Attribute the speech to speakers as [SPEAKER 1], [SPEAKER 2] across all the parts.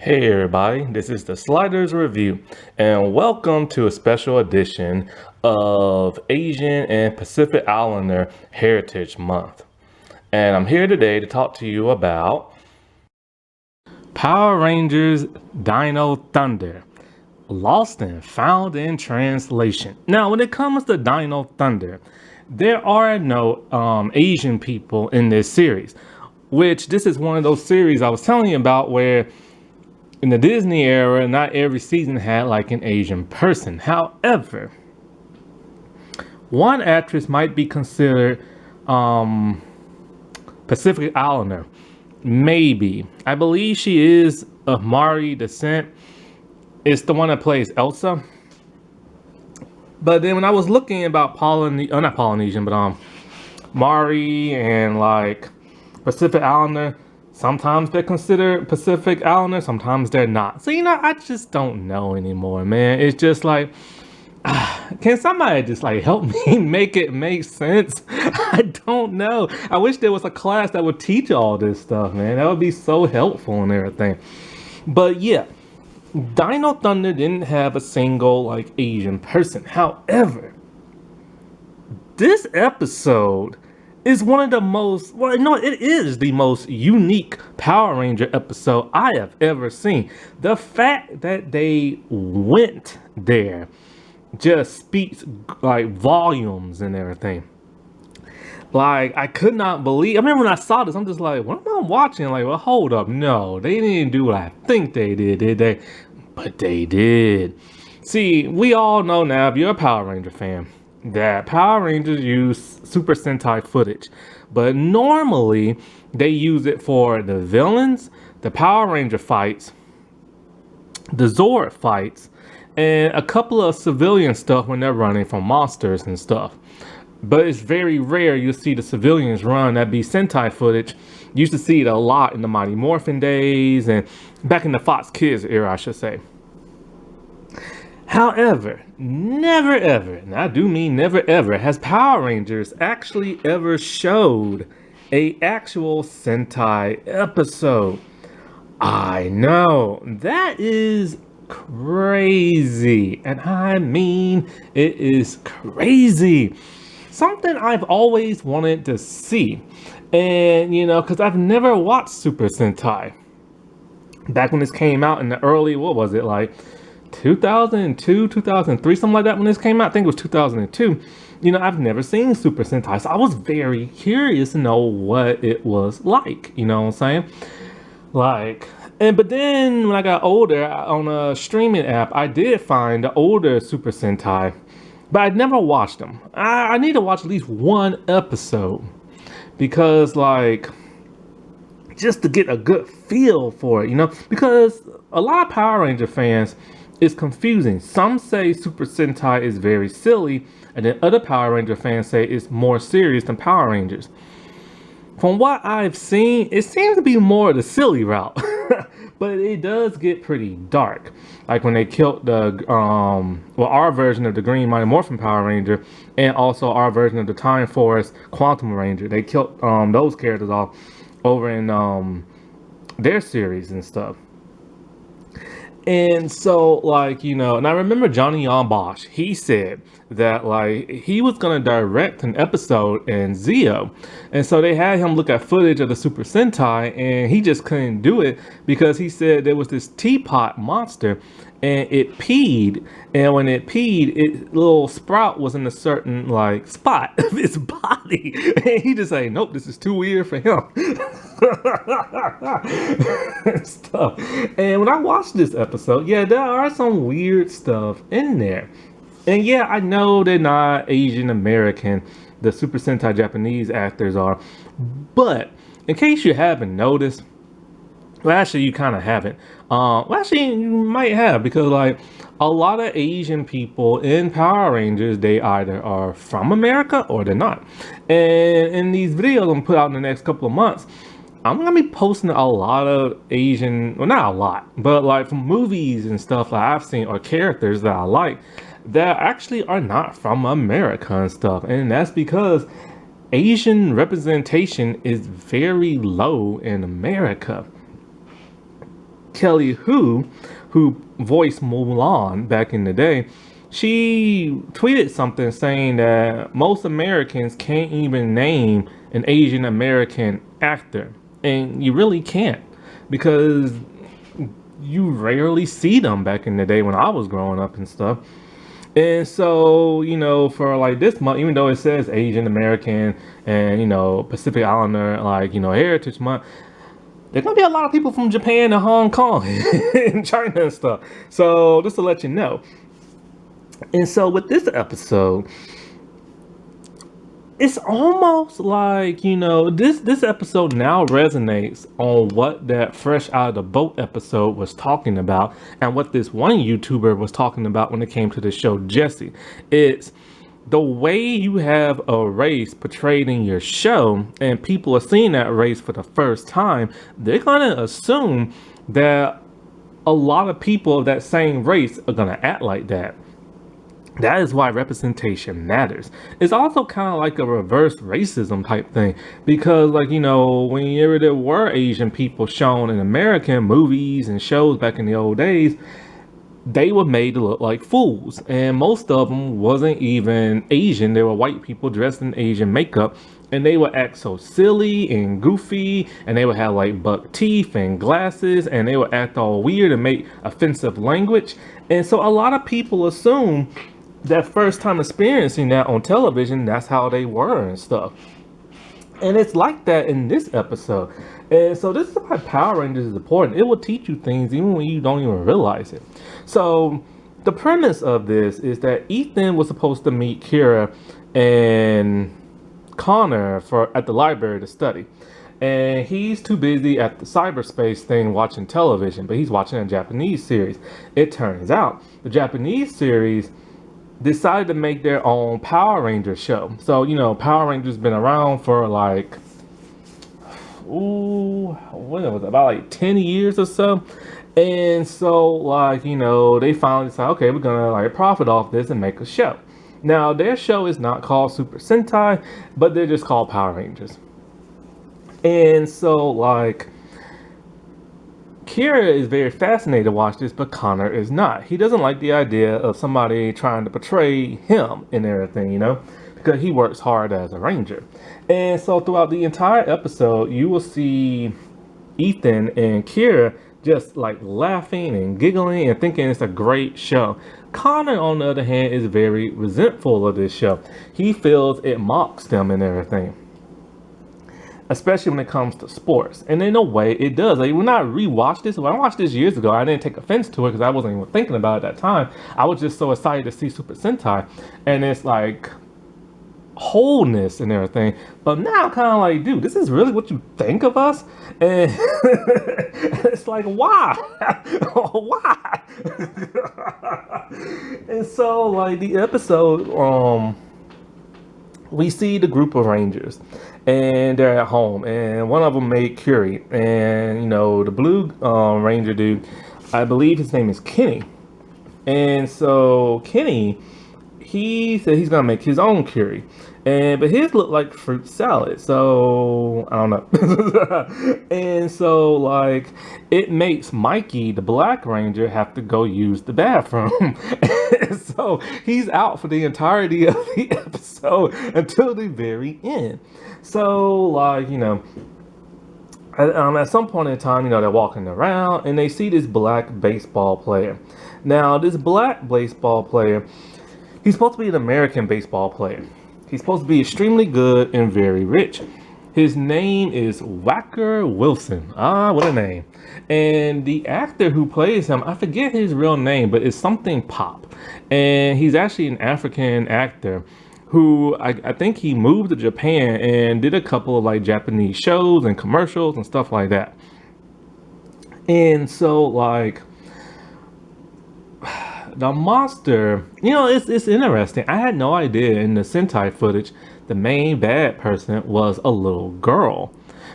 [SPEAKER 1] Hey everybody, this is the Sliders Review, and welcome to a special edition of Asian and Pacific Islander Heritage Month. And I'm here today to talk to you about Power Rangers Dino Thunder, Lost and Found in Translation. Now, when it comes to Dino Thunder, there are no Asian people in this series, which this is one of those series I was telling you about where in the Disney era, not every season had like an Asian person. However, one actress might be considered Pacific Islander. Maybe. I believe she is of Maori descent. It's the one that plays Elsa. But then when I was looking about not Polynesian, but Maori and like Pacific Islander, sometimes they're considered Pacific Islander, sometimes they're not. So, I just don't know anymore, man. It's just like, can somebody just like help me make it make sense? I don't know. I wish there was a class that would teach all this stuff, man. That would be so helpful and everything. But yeah, Dino Thunder didn't have a single like Asian person. However, this episode is one of the most, well, no, it is the most unique Power Ranger episode I have ever seen. The fact that they went there just speaks like volumes and everything. Like, I could not believe, I remember when I saw this, I'm just like, what am I watching? Like, well, hold up, no, they didn't do what I think they did they? But they did. See, we all know now, if you're a Power Ranger fan, that Power Rangers use Super Sentai footage, but normally they use it for the villains, the Power Ranger fights, the Zord fights, and a couple of civilian stuff when they're running from monsters and stuff. But it's very rare you'll see the civilians run that be Sentai footage. You used to see it a lot in the Mighty Morphin days and back in the Fox Kids era, I should say. However, never ever, and I do mean never ever, has Power Rangers actually ever showed a actual Sentai episode. I know, that is crazy. And I mean, it is crazy. Something I've always wanted to see. And, because I've never watched Super Sentai. Back when this came out in the early, what was it, like 2002, 2003, something like that when this came out. I think it was 2002. I've never seen Super Sentai, so I was very curious to know what it was like. You know what I'm saying? But then when I got older on a streaming app, I did find the older Super Sentai, but I'd never watched them. I need to watch at least one episode because, like, just to get a good feel for it, because a lot of Power Ranger fans, it's confusing. Some say Super Sentai is very silly, and then other Power Ranger fans say it's more serious than Power Rangers. From what I've seen, it seems to be more the silly route, but it does get pretty dark. Like when they killed our version of the Green Mighty Morphin Power Ranger, and also our version of the Time Force Quantum Ranger. They killed those characters off over in their series and stuff. And so, like, and I remember Johnny Yon Bosch, he said that, like, he was going to direct an episode in Zeo. And so they had him look at footage of the Super Sentai, and he just couldn't do it because he said there was this teapot monster, and it peed. And when it peed, its little sprout was in a certain, like, spot of its body. And he just like, nope, this is too weird for him. Stuff. And when I watched this episode, yeah, there are some weird stuff in there. And yeah, I know they're not Asian American, the Super Sentai Japanese actors are, but in case you haven't noticed, well, actually, you kind of haven't. Actually, you might have, because like a lot of Asian people in Power Rangers, they either are from America or they're not. And in these videos I'm gonna put out in the next couple of months, I'm gonna be posting a lot of Asian, well, not a lot, but like from movies and stuff that I've seen or characters that I like that actually are not from America and stuff. And that's because Asian representation is very low in America. Kelly who voiced Mulan back in the day, she tweeted something saying that most Americans can't even name an Asian American actor. And you really can't, because you rarely see them back in the day when I was growing up and stuff. And so, for like this month, even though it says Asian American and, Pacific Islander, like, Heritage Month, there's gonna be a lot of people from Japan and Hong Kong and China and stuff. So just to let you know. And so with this episode, it's almost like, this episode now resonates on what that Fresh Out of the Boat episode was talking about, and what this one YouTuber was talking about when it came to the show Jesse. It's the way you have a race portrayed in your show, and people are seeing that race for the first time, they're gonna assume that a lot of people of that same race are gonna act like that. That is why representation matters. It's also kind of like a reverse racism type thing, because, like, whenever there were Asian people shown in American movies and shows back in the old days, they were made to look like fools, and most of them wasn't even Asian. They were white people dressed in Asian makeup, and they would act so silly and goofy, and they would have like buck teeth and glasses, and they would act all weird and make offensive language. And so a lot of people assume that first time experiencing that on television, that's how they were and stuff. And it's like that in this episode. And so this is why Power Rangers is important. It will teach you things even when you don't even realize it. So the premise of this is that Ethan was supposed to meet Kira and Connor at the library to study. And he's too busy at the cyberspace thing watching television, but he's watching a Japanese series. It turns out the Japanese series decided to make their own Power Ranger show. So, Power Rangers been around for like, what was it, about like 10 years or so. And so, like, they finally decided, okay, we're gonna like profit off this and make a show. Now, their show is not called Super Sentai, but they're just called Power Rangers. And so, like, Kira is very fascinated to watch this, but Connor is not. He doesn't like the idea of somebody trying to portray him and everything, because he works hard as a ranger. And so throughout the entire episode, you will see Ethan and Kira just like laughing and giggling and thinking it's a great show. Connor, on the other hand, is very resentful of this show. He feels it mocks them and everything, especially when it comes to sports. And in a way, it does. Like, when I rewatched this, when I watched this years ago, I didn't take offense to it because I wasn't even thinking about it at that time. I was just so excited to see Super Sentai. And it's like wholeness and everything. But now I'm kind of like, dude, this is really what you think of us? And it's like, why? Why? And so, like, the episode, we see the group of Rangers, and they're at home, and one of them made Curie, and the blue Ranger dude, I believe his name is Kenny. And so Kenny, he said he's gonna make his own Curie, but his looked like fruit salad, so I don't know. And so, like, it makes Mikey, the Black Ranger, have to go use the bathroom. So he's out for the entirety of the episode until the very end. So, like, at some point in time, they're walking around and they see this black baseball player. Now, this black baseball player, he's supposed to be an American baseball player. He's supposed to be extremely good and very rich. His name is Wacker Wilson. Ah, what a name. And the actor who plays him, I forget his real name, but it's something Pop. And he's actually an African actor who I think he moved to Japan and did a couple of like Japanese shows and commercials and stuff like that. And so, like, the monster, it's interesting. I had no idea in the Sentai footage the main bad person was a little girl,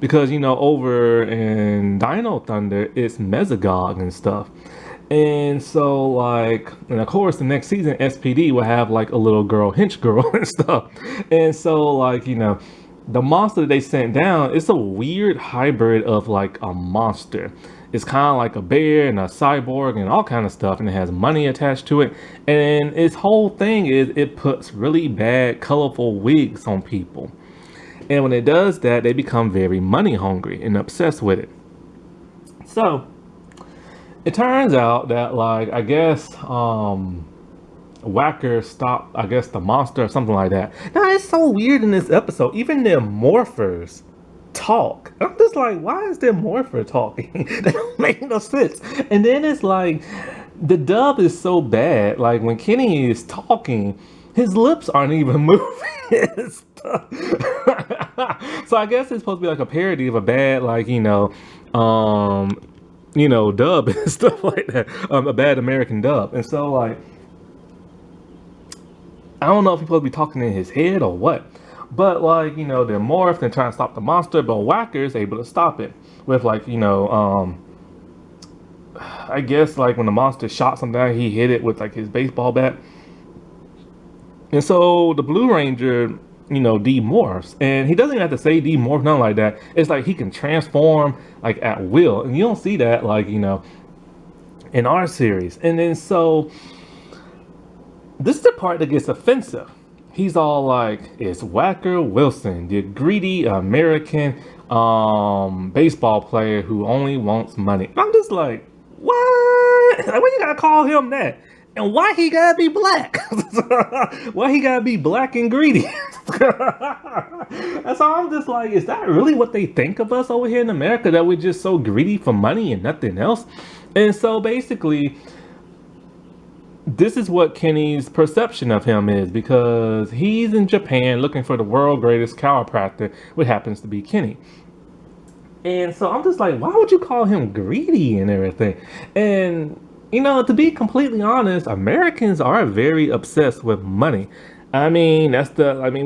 [SPEAKER 1] because over in Dino Thunder it's Mesogog and stuff. And so, like, and of course the next season SPD will have like a little girl hench girl and stuff. And so, like, the monster that they sent down, it's a weird hybrid of like a monster. It's kind of like a bear and a cyborg and all kind of stuff, and it has money attached to it. And its whole thing is it puts really bad, colorful wigs on people. And when it does that, they become very money hungry and obsessed with it. So it turns out that, like, I guess Whacker stopped, I guess, the monster or something like that. Now it's so weird in this episode. Even their morphers talk. I'm just like, why is their morpher talking? That don't make no sense. And then it's like, the dub is so bad. Like when Kenny is talking, his lips aren't even moving and stuff. So I guess it's supposed to be like a parody of a bad, like, dub and stuff like that. A bad American dub. And so, like, I don't know if he's supposed to be talking in his head or what. But, like, they're morphed and trying to stop the monster, but Whacker is able to stop it with, like, I guess, like, when the monster shot something out, he hit it with, like, his baseball bat. And so the Blue Ranger, demorphs. And he doesn't even have to say demorph, nothing like that. It's like he can transform, like, at will. And you don't see that, like, in our series. And then so this is the part that gets offensive. He's all like, it's Whacker Wilson, the greedy American baseball player who only wants money. I'm just like, what? Like, why you gotta call him that? And why he gotta be black? Why he gotta be black and greedy? And so I'm just like, is that really what they think of us over here in America? That we're just so greedy for money and nothing else? And so basically, this is what Kenny's perception of him is, because he's in Japan looking for the world's greatest chiropractor, which happens to be Kenny. And so I'm just like, why would you call him greedy and everything? And, to be completely honest, Americans are very obsessed with money. I mean,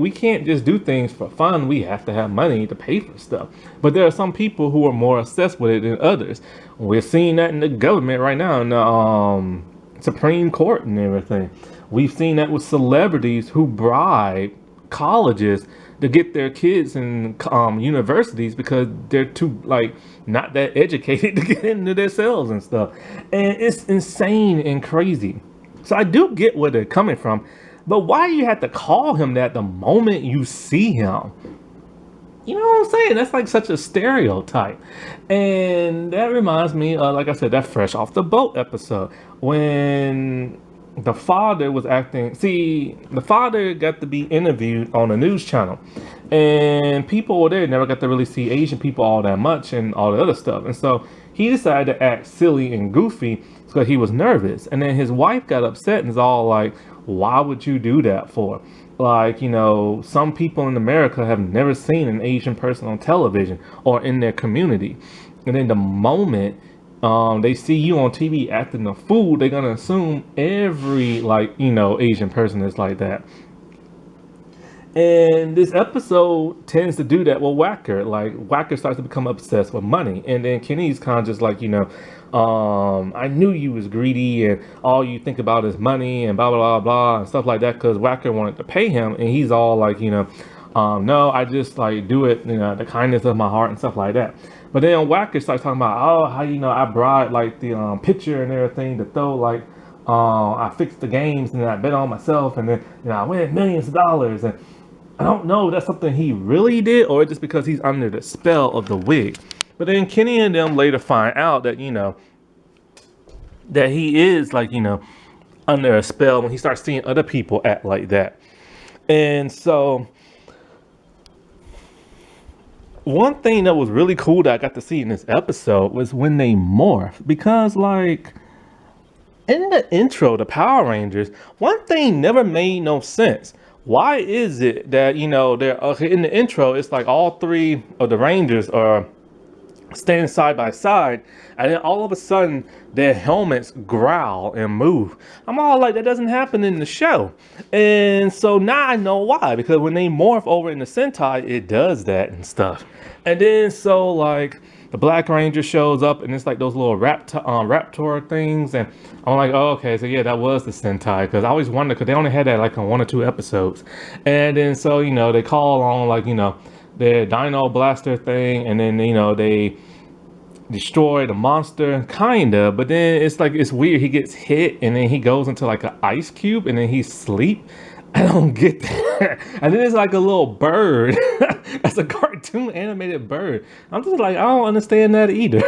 [SPEAKER 1] we can't just do things for fun. We have to have money to pay for stuff. But there are some people who are more obsessed with it than others. We're seeing that in the government right now, in the Supreme Court and everything. We've seen that with celebrities who bribe colleges to get their kids in universities because they're too, like, not that educated to get into themselves and stuff. And it's insane and crazy. So I do get where they're coming from, but why do you have to call him that the moment you see him? You know what I'm saying? That's like such a stereotype. And that reminds me, like I said, that Fresh Off the Boat episode when the father was acting. See, the father got to be interviewed on a news channel, and people were there never got to really see Asian people all that much and all the other stuff. And so he decided to act silly and goofy because he was nervous. And then his wife got upset and was all like, why would you do that for? Like, some people in America have never seen an Asian person on television or in their community. And then the moment they see you on TV acting a fool, they're going to assume every, like, Asian person is like that. And this episode tends to do that with Whacker. Like, Whacker starts to become obsessed with money. And then Kenny's kind of just like, I knew you was greedy and all you think about is money and blah, blah, blah, blah, and stuff like that, because Whacker wanted to pay him. And he's all like, no, I just, like, do it, the kindness of my heart and stuff like that. But then Whacker starts talking about, oh, how, I bribed, like, the pitcher and everything to throw, like, I fixed the games and I bet on myself, and then, I win millions of dollars. And I don't know if that's something he really did or just because he's under the spell of the wig. But then Kenny and them later find out that, that he is, like, under a spell when he starts seeing other people act like that. And so one thing that was really cool that I got to see in this episode was when they morph, because, like, in the intro to Power Rangers, one thing never made no sense. Why is it that, they're in the intro, it's like all three of the Rangers are standing side by side, and then all of a sudden their helmets growl and move. I'm all like, that doesn't happen in the show. And so now I know why, because when they morph over in the Sentai, it does that and stuff. And then so, like, the Black Ranger shows up and it's like those little raptor things, and I'm like, oh, okay, so yeah, that was the Sentai, because I always wondered, because they only had that like on 1 or 2 episodes. And then so, they call on, like, their dino blaster thing, and then they destroy the monster, kinda, but then it's like it's weird. He gets hit and then he goes into like an ice cube and then he sleep. I don't get that. And then it's like a little bird. That's a cartoon animated bird. I'm just like, I don't understand that either.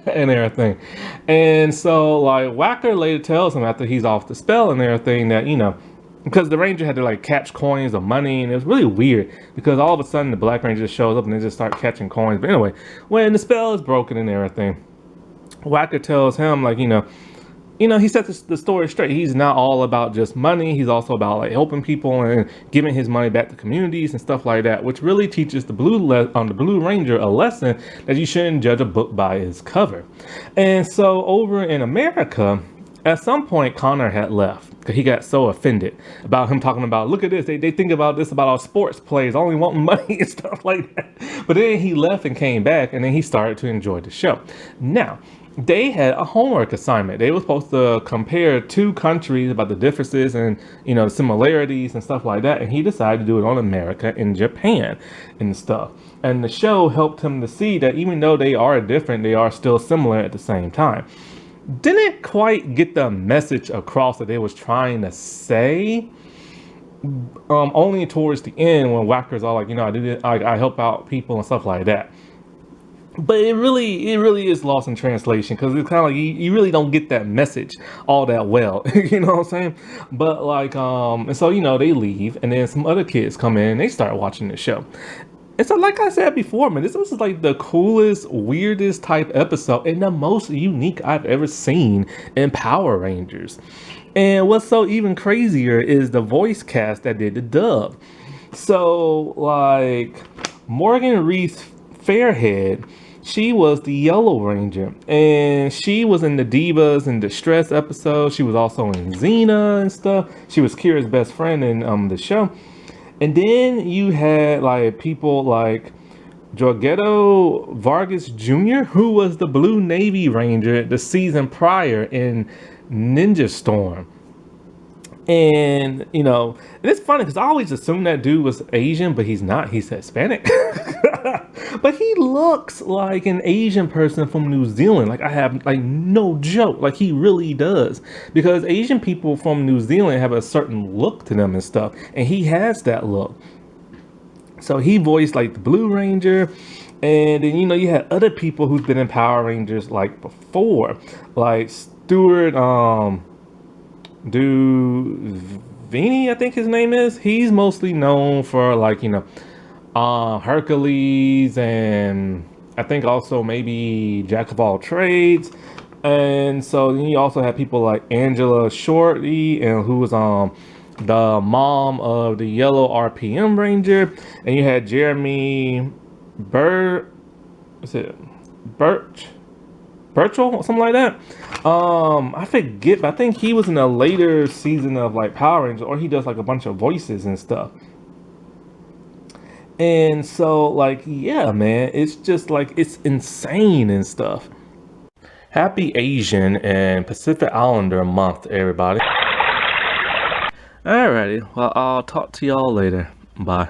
[SPEAKER 1] And everything. And so like Whacker later tells him after he's off the spell and everything that, because the ranger had to like catch coins of money, and it was really weird because all of a sudden the black ranger just shows up and they just start catching coins. But anyway, when the spell is broken and everything, Whacker tells him like, he set the story straight. He's not all about just money. He's also about like helping people and giving his money back to communities and stuff like that, which really teaches the Blue Ranger a lesson that you shouldn't judge a book by its cover. And so over in America, at some point, Connor had left because he got so offended about him talking about, look at this, they think about this about our sports players only wanting money and stuff like that. But then he left and came back, and then he started to enjoy the show. Now, they had a homework assignment. They were supposed to compare two countries about the differences and the similarities and stuff like that. And he decided to do it on America and Japan and stuff. And the show helped him to see that even though they are different, they are still similar at the same time. Didn't quite get the message across that they was trying to say. Only towards the end when Whacker's all like, I do this, I help out people and stuff like that. But it really is lost in translation because it's kind of like you really don't get that message all that well. You know what I'm saying? But like, and so, they leave, and then some other kids come in and they start watching the show. And so, like I said before, man, this was like the coolest, weirdest type episode and the most unique I've ever seen in Power Rangers. And what's so even crazier is the voice cast that did the dub. So, like, Morgan Reese Fairhead, she was the Yellow Ranger, and she was in the Divas and Distress episode. She was also in Xena and stuff. She was Kira's best friend in the show. And then you had like people like Jorgetto Vargas Jr., who was the Blue Navy Ranger the season prior in Ninja Storm. And and it's funny because I always assumed that dude was Asian, but he's not. He's Hispanic. But he looks like an Asian person from New Zealand. Like, I have like no joke. Like, he really does. Because Asian people from New Zealand have a certain look to them and stuff. And he has that look. So he voiced like the Blue Ranger. And then, you had other people who've been in Power Rangers like before. Like Stuart, Vini, I think his name is. He's mostly known for like, Hercules, and I think also maybe Jack of all trades. And so then you also have people like Angela Shorty, and who was the mom of the Yellow RPM Ranger. And you had Jeremy Birchall, something like that. I forget, but I think he was in a later season of like Power Rangers, or he does like a bunch of voices and stuff. And so like, yeah, man, it's just like, it's insane and stuff. Happy Asian and Pacific Islander month, everybody. Alrighty, well, I'll talk to y'all later. Bye.